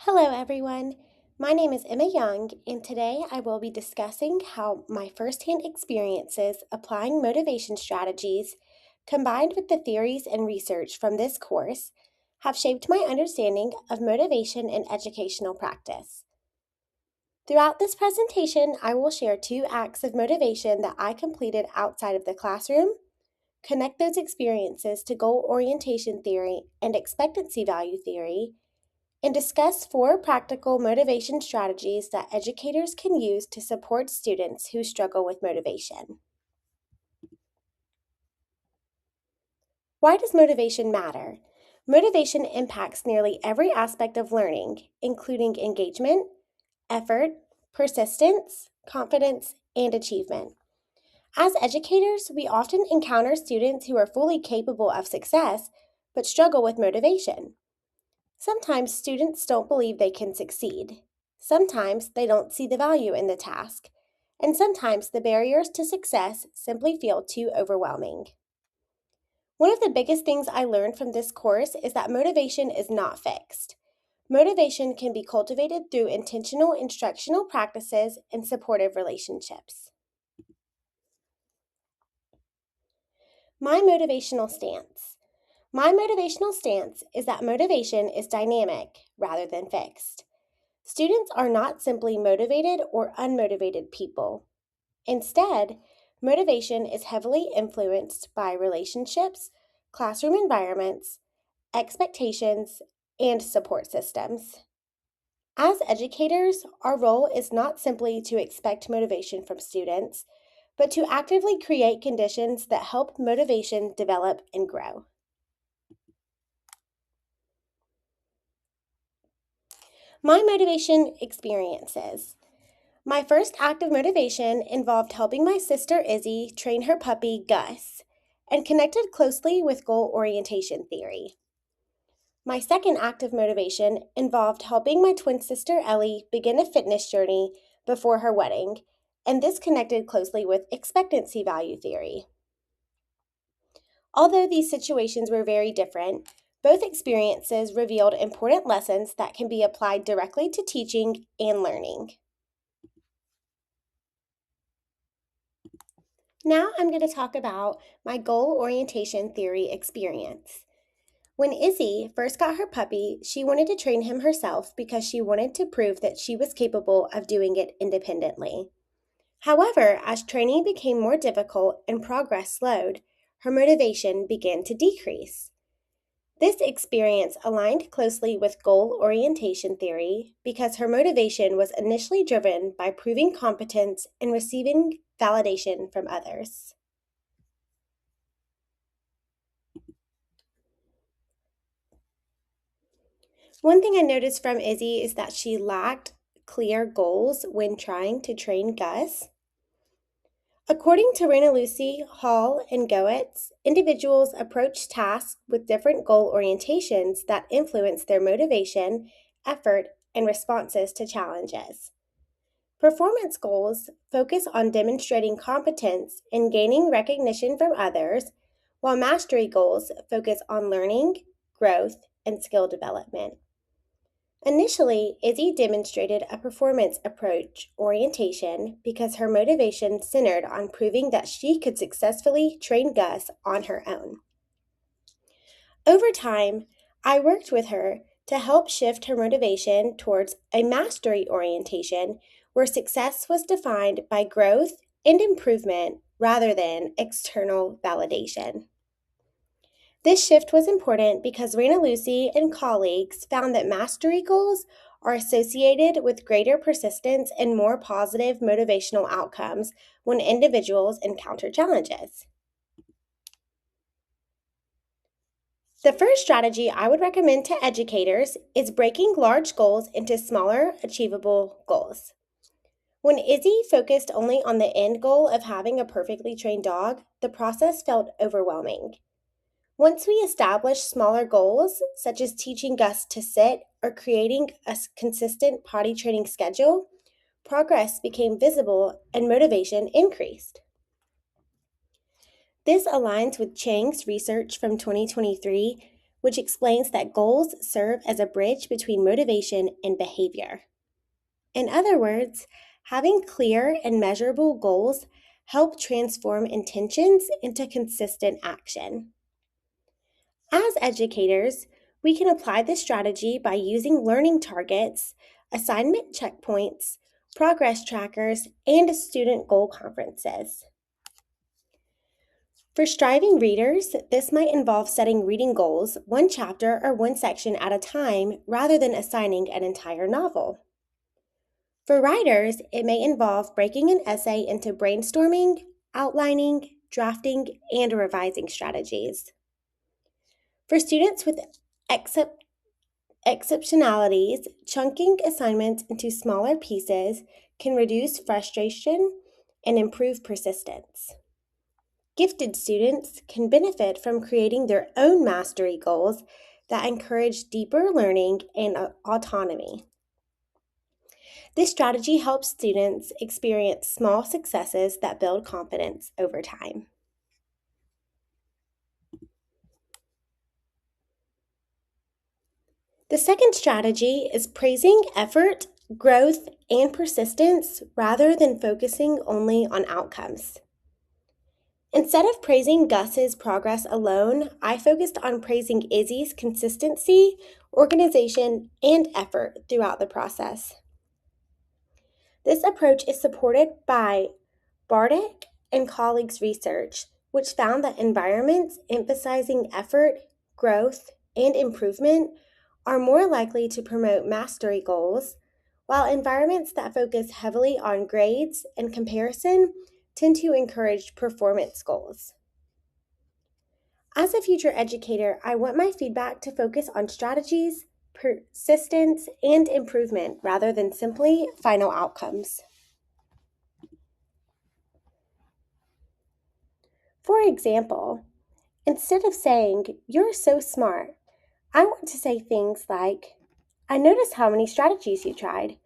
Hello, everyone. My name is Emma Young, and today I will be discussing how my firsthand experiences applying motivation strategies, combined with the theories and research from this course, have shaped my understanding of motivation in educational practice. Throughout this presentation, I will share 2 acts of motivation that I completed outside of the classroom, connect those experiences to goal orientation theory and expectancy value theory, and discuss 4 practical motivation strategies that educators can use to support students who struggle with motivation. Why does motivation matter? Motivation impacts nearly every aspect of learning, including engagement, effort, persistence, confidence, and achievement. As educators, we often encounter students who are fully capable of success but struggle with motivation. Sometimes students don't believe they can succeed. Sometimes they don't see the value in the task. And sometimes the barriers to success simply feel too overwhelming. One of the biggest things I learned from this course is that motivation is not fixed. Motivation can be cultivated through intentional instructional practices and supportive relationships. My motivational stance. My motivational stance is that motivation is dynamic rather than fixed. Students are not simply motivated or unmotivated people. Instead, motivation is heavily influenced by relationships, classroom environments, expectations, and support systems. As educators, our role is not simply to expect motivation from students, but to actively create conditions that help motivation develop and grow. My motivation experiences. My first act of motivation involved helping my sister Izzy train her puppy Gus and connected closely with goal orientation theory. My second act of motivation involved helping my twin sister Ellie begin a fitness journey before her wedding, and this connected closely with expectancy value theory. Although these situations were very different, both experiences revealed important lessons that can be applied directly to teaching and learning. Now I'm going to talk about my goal orientation theory experience. When Izzy first got her puppy, she wanted to train him herself because she wanted to prove that she was capable of doing it independently. However, as training became more difficult and progress slowed, her motivation began to decrease. This experience aligned closely with goal orientation theory because her motivation was initially driven by proving competence and receiving validation from others. One thing I noticed from Izzy is that she lacked clear goals when trying to train Gus. According to Lucy, Hall, and Goetz, individuals approach tasks with different goal orientations that influence their motivation, effort, and responses to challenges. Performance goals focus on demonstrating competence and gaining recognition from others, while mastery goals focus on learning, growth, and skill development. Initially, Izzy demonstrated a performance approach orientation because her motivation centered on proving that she could successfully train Gus on her own. Over time, I worked with her to help shift her motivation towards a mastery orientation where success was defined by growth and improvement rather than external validation. This shift was important because Lucy and colleagues found that mastery goals are associated with greater persistence and more positive motivational outcomes when individuals encounter challenges. The first strategy I would recommend to educators is breaking large goals into smaller, achievable goals. When Izzy focused only on the end goal of having a perfectly trained dog, the process felt overwhelming. Once we established smaller goals, such as teaching Gus to sit or creating a consistent potty training schedule, progress became visible and motivation increased. This aligns with Chang's research from 2023, which explains that goals serve as a bridge between motivation and behavior. In other words, having clear and measurable goals help transform intentions into consistent action. As educators, we can apply this strategy by using learning targets, assignment checkpoints, progress trackers, and student goal conferences. For striving readers, this might involve setting reading goals one chapter or one section at a time rather than assigning an entire novel. For writers, it may involve breaking an essay into brainstorming, outlining, drafting, and revising strategies. For students with exceptionalities, chunking assignments into smaller pieces can reduce frustration and improve persistence. Gifted students can benefit from creating their own mastery goals that encourage deeper learning and autonomy. This strategy helps students experience small successes that build confidence over time. The second strategy is praising effort, growth, and persistence rather than focusing only on outcomes. Instead of praising Gus's progress alone, I focused on praising Izzy's consistency, organization, and effort throughout the process. This approach is supported by Bardick and colleagues' research, which found that environments emphasizing effort, growth, and improvement are more likely to promote mastery goals, while environments that focus heavily on grades and comparison tend to encourage performance goals. As a future educator, I want my feedback to focus on strategies, persistence, and improvement rather than simply final outcomes. For example, instead of saying, "You're so smart," I want to say things like, "I noticed how many strategies you tried,"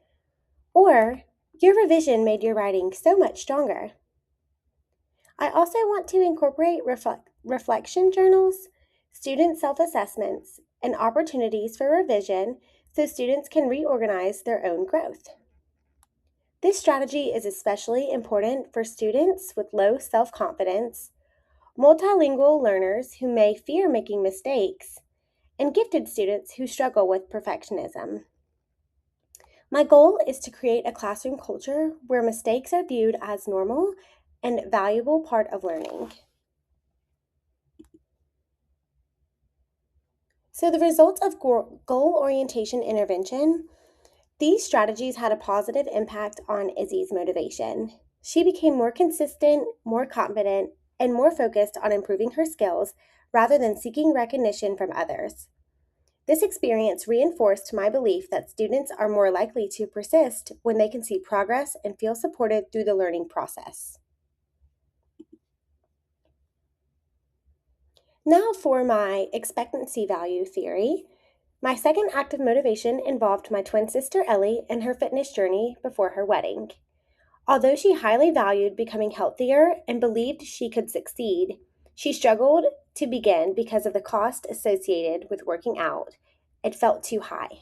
or "Your revision made your writing so much stronger." I also want to incorporate reflection journals, student self-assessments, and opportunities for revision so students can reorganize their own growth. This strategy is especially important for students with low self-confidence, multilingual learners who may fear making mistakes, and gifted students who struggle with perfectionism. My goal is to create a classroom culture where mistakes are viewed as normal and valuable part of learning. So the results of goal orientation intervention, these strategies had a positive impact on Izzy's motivation. She became more consistent, more confident, and more focused on improving her skills rather than seeking recognition from others. This experience reinforced my belief that students are more likely to persist when they can see progress and feel supported through the learning process. Now for my expectancy value theory. My second act of motivation involved my twin sister Ellie and her fitness journey before her wedding. Although she highly valued becoming healthier and believed she could succeed, she struggled to begin because of the cost associated with working out. It felt too high.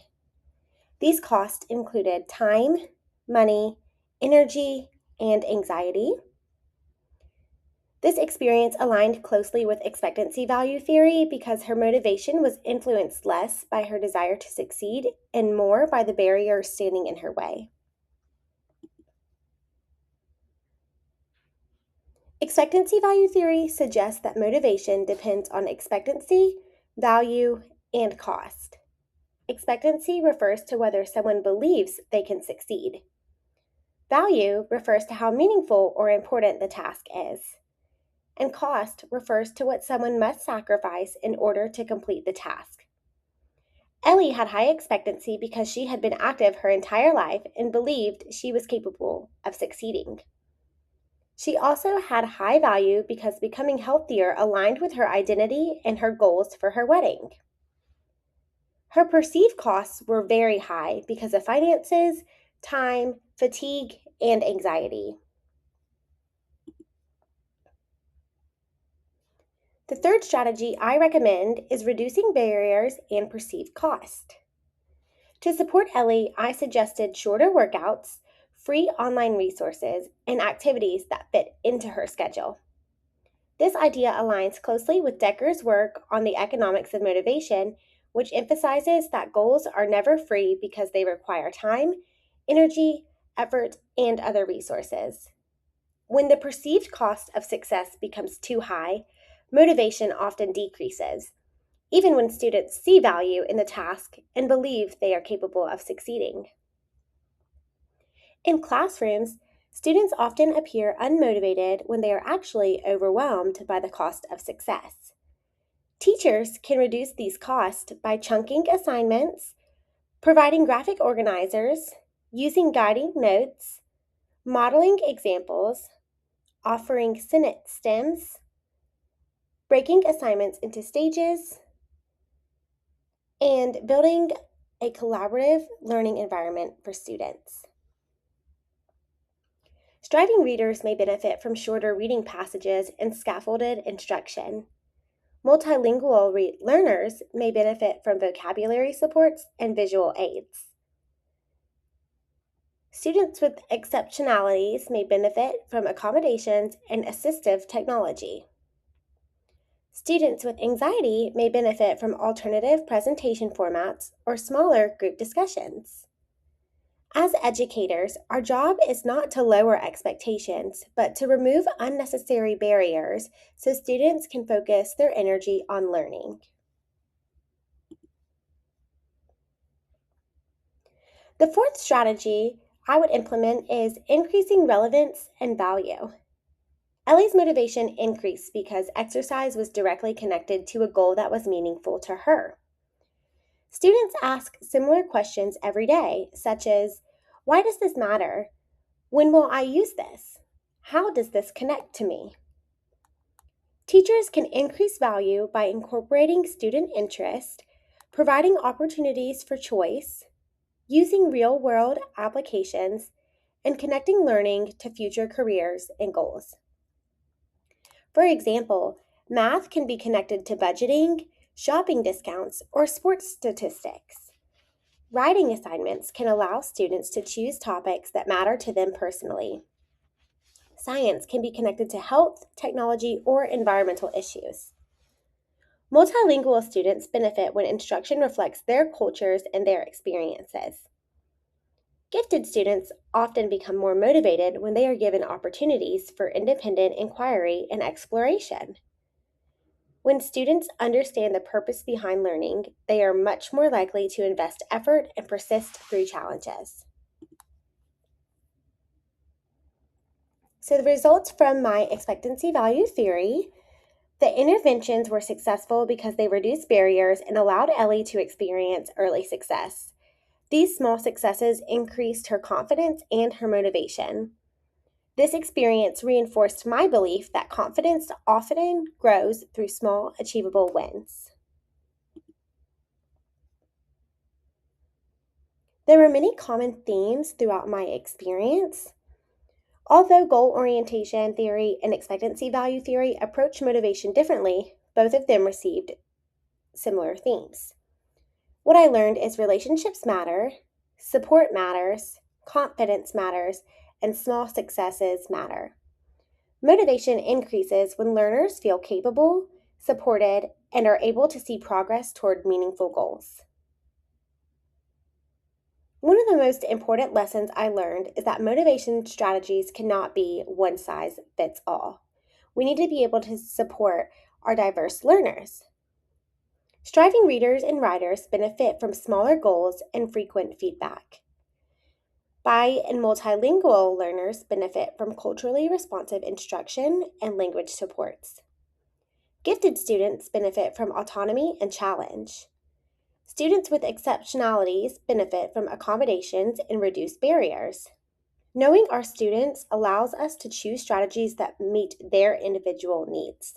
These costs included time, money, energy, and anxiety. This experience aligned closely with expectancy value theory because her motivation was influenced less by her desire to succeed and more by the barriers standing in her way. Expectancy value theory suggests that motivation depends on expectancy, value, and cost. Expectancy refers to whether someone believes they can succeed. Value refers to how meaningful or important the task is. And cost refers to what someone must sacrifice in order to complete the task. Ellie had high expectancy because she had been active her entire life and believed she was capable of succeeding. She also had high value because becoming healthier aligned with her identity and her goals for her wedding. Her perceived costs were very high because of finances, time, fatigue, and anxiety. The third strategy I recommend is reducing barriers and perceived cost. To support Ellie, I suggested shorter workouts, free online resources, and activities that fit into her schedule. This idea aligns closely with Decker's work on the economics of motivation, which emphasizes that goals are never free because they require time, energy, effort, and other resources. When the perceived cost of success becomes too high, motivation often decreases, even when students see value in the task and believe they are capable of succeeding. In classrooms, students often appear unmotivated when they are actually overwhelmed by the cost of success. Teachers can reduce these costs by chunking assignments, providing graphic organizers, using guiding notes, modeling examples, offering sentence stems, breaking assignments into stages, and building a collaborative learning environment for students. Striving readers may benefit from shorter reading passages and scaffolded instruction. Multilingual learners may benefit from vocabulary supports and visual aids. Students with exceptionalities may benefit from accommodations and assistive technology. Students with anxiety may benefit from alternative presentation formats or smaller group discussions. As educators, our job is not to lower expectations, but to remove unnecessary barriers so students can focus their energy on learning. The fourth strategy I would implement is increasing relevance and value. Ellie's motivation increased because exercise was directly connected to a goal that was meaningful to her. Students ask similar questions every day, such as, why does this matter? When will I use this? How does this connect to me? Teachers can increase value by incorporating student interest, providing opportunities for choice, using real-world applications, and connecting learning to future careers and goals. For example, math can be connected to budgeting, shopping discounts, or sports statistics. Writing assignments can allow students to choose topics that matter to them personally. Science can be connected to health, technology, or environmental issues. Multilingual students benefit when instruction reflects their cultures and their experiences. Gifted students often become more motivated when they are given opportunities for independent inquiry and exploration. When students understand the purpose behind learning, they are much more likely to invest effort and persist through challenges. So the results from my expectancy value theory: the interventions were successful because they reduced barriers and allowed Ellie to experience early success. These small successes increased her confidence and her motivation. This experience reinforced my belief that confidence often grows through small, achievable wins. There were many common themes throughout my experience. Although goal orientation theory and expectancy value theory approach motivation differently, both of them received similar themes. What I learned is relationships matter, support matters, confidence matters, and small successes matter. Motivation increases when learners feel capable, supported, and are able to see progress toward meaningful goals. One of the most important lessons I learned is that motivation strategies cannot be one size fits all. We need to be able to support our diverse learners. Striving readers and writers benefit from smaller goals and frequent feedback. Bi and multilingual learners benefit from culturally responsive instruction and language supports. Gifted students benefit from autonomy and challenge. Students with exceptionalities benefit from accommodations and reduced barriers. Knowing our students allows us to choose strategies that meet their individual needs.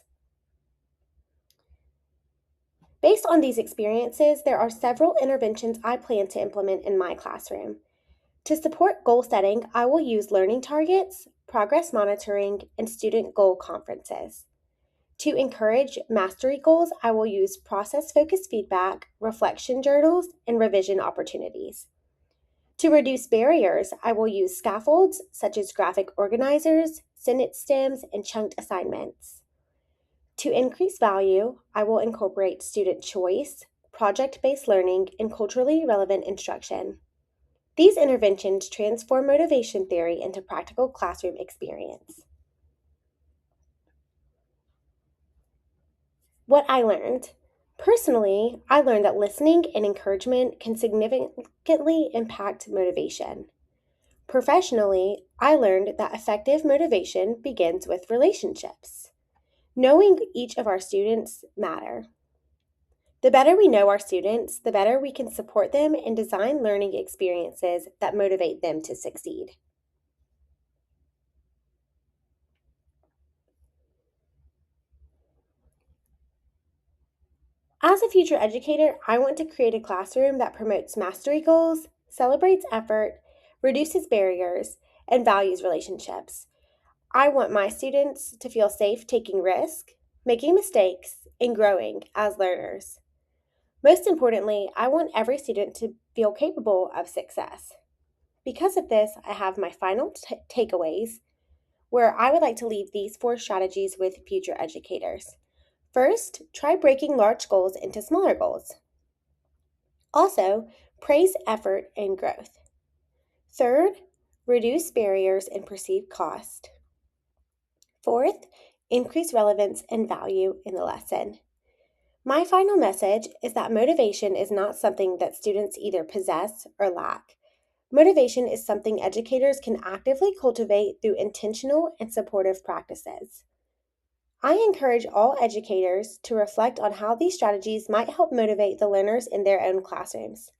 Based on these experiences, there are several interventions I plan to implement in my classroom. To support goal setting, I will use learning targets, progress monitoring, and student goal conferences. To encourage mastery goals, I will use process-focused feedback, reflection journals, and revision opportunities. To reduce barriers, I will use scaffolds such as graphic organizers, sentence stems, and chunked assignments. To increase value, I will incorporate student choice, project-based learning, and culturally relevant instruction. These interventions transform motivation theory into practical classroom experience. What I learned. Personally, I learned that listening and encouragement can significantly impact motivation. Professionally, I learned that effective motivation begins with relationships. Knowing each of our students matter. The better we know our students, the better we can support them and design learning experiences that motivate them to succeed. As a future educator, I want to create a classroom that promotes mastery goals, celebrates effort, reduces barriers, and values relationships. I want my students to feel safe taking risks, making mistakes, and growing as learners. Most importantly, I want every student to feel capable of success. Because of this, I have my final takeaways where I would like to leave these 4 strategies with future educators. First, try breaking large goals into smaller goals. Also, praise effort and growth. Third, reduce barriers and perceived cost. Fourth, increase relevance and value in the lesson. My final message is that motivation is not something that students either possess or lack. Motivation is something educators can actively cultivate through intentional and supportive practices. I encourage all educators to reflect on how these strategies might help motivate the learners in their own classrooms.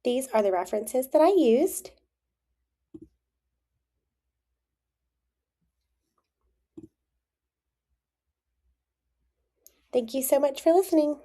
These are the references that I used. Thank you so much for listening.